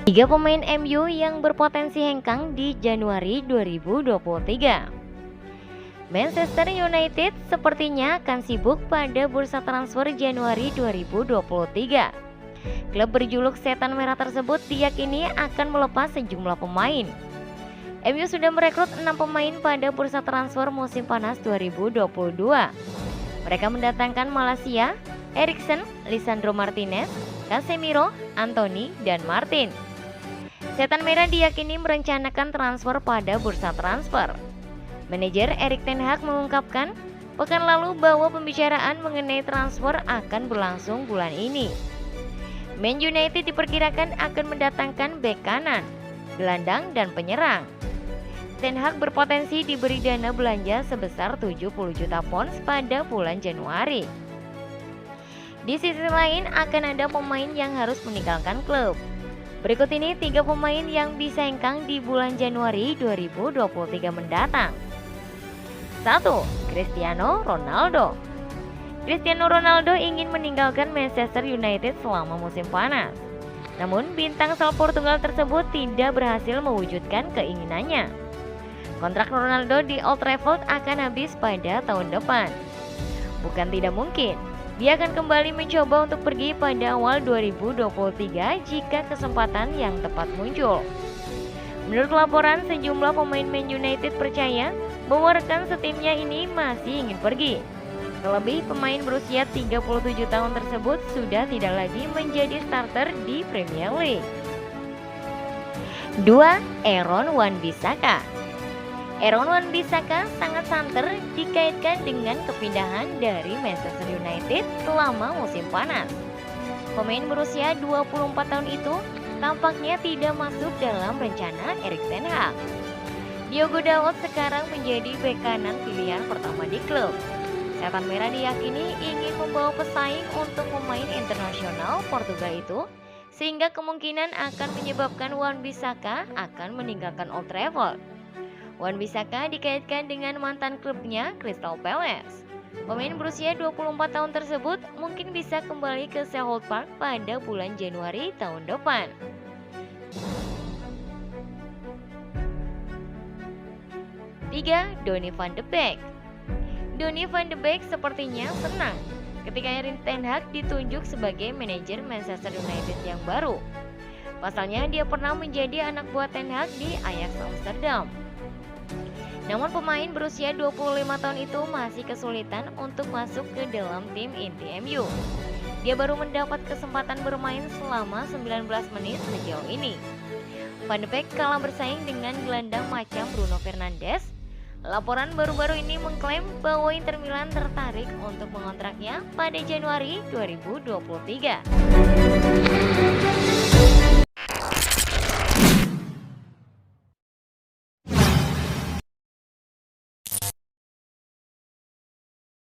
Tiga pemain MU yang berpotensi hengkang di Januari 2023. Manchester United sepertinya akan sibuk pada bursa transfer Januari 2023. Klub berjuluk Setan Merah tersebut diyakini akan melepas sejumlah pemain. MU sudah merekrut 6 pemain pada bursa transfer musim panas 2022. Mereka mendatangkan Malaysia, Eriksen, Lisandro Martinez, Casemiro, Anthony, dan Martin. Setan Merah diyakini merencanakan transfer pada bursa transfer. Manajer Erik ten Hag mengungkapkan pekan lalu bahwa pembicaraan mengenai transfer akan berlangsung bulan ini. Man United diperkirakan akan mendatangkan bek kanan, gelandang, dan penyerang. Ten Hag berpotensi diberi dana belanja sebesar 70 juta pounds pada bulan Januari. Di sisi lain akan ada pemain yang harus meninggalkan klub. Berikut ini 3 pemain yang bisa hengkang di bulan Januari 2023 mendatang. 1. Cristiano Ronaldo. Cristiano Ronaldo ingin meninggalkan Manchester United selama musim panas. Namun bintang asal Portugal tersebut tidak berhasil mewujudkan keinginannya. Kontrak Ronaldo di Old Trafford akan habis pada tahun depan. Bukan tidak mungkin, dia akan kembali mencoba untuk pergi pada awal 2023 jika kesempatan yang tepat muncul. Menurut laporan, sejumlah pemain Man United percaya bahwa rekan setimnya ini masih ingin pergi. Terlebih pemain berusia 37 tahun tersebut sudah tidak lagi menjadi starter di Premier League. 2. Aaron Wan-Bissaka. Aaron Wan-Bissaka sangat santer dikaitkan dengan kepindahan dari Manchester United selama musim panas. Pemain berusia 24 tahun itu tampaknya tidak masuk dalam rencana Erik ten Hag. Diogo Dalot sekarang menjadi bek kanan pilihan pertama di klub. Setan Merah diyakini ingin membawa pesaing untuk pemain internasional Portugal itu, sehingga kemungkinan akan menyebabkan Wan-Bissaka akan meninggalkan Old Trafford. Wan-Bissaka dikaitkan dengan mantan klubnya Crystal Palace. Pemain berusia 24 tahun tersebut mungkin bisa kembali ke Selhurst Park pada bulan Januari tahun depan. 3. Donny van de Beek. Donny van de Beek sepertinya senang ketika Erik ten Hag ditunjuk sebagai manajer Manchester United yang baru. Pasalnya dia pernah menjadi anak buah ten Hag di Ajax Amsterdam. Namun pemain berusia 25 tahun itu masih kesulitan untuk masuk ke dalam tim inti MU. Dia baru mendapat kesempatan bermain selama 19 menit sejauh ini. Van de Beek kalah bersaing dengan gelandang macam Bruno Fernandes. Laporan baru-baru ini mengklaim bahwa Inter Milan tertarik untuk mengontraknya pada Januari 2023.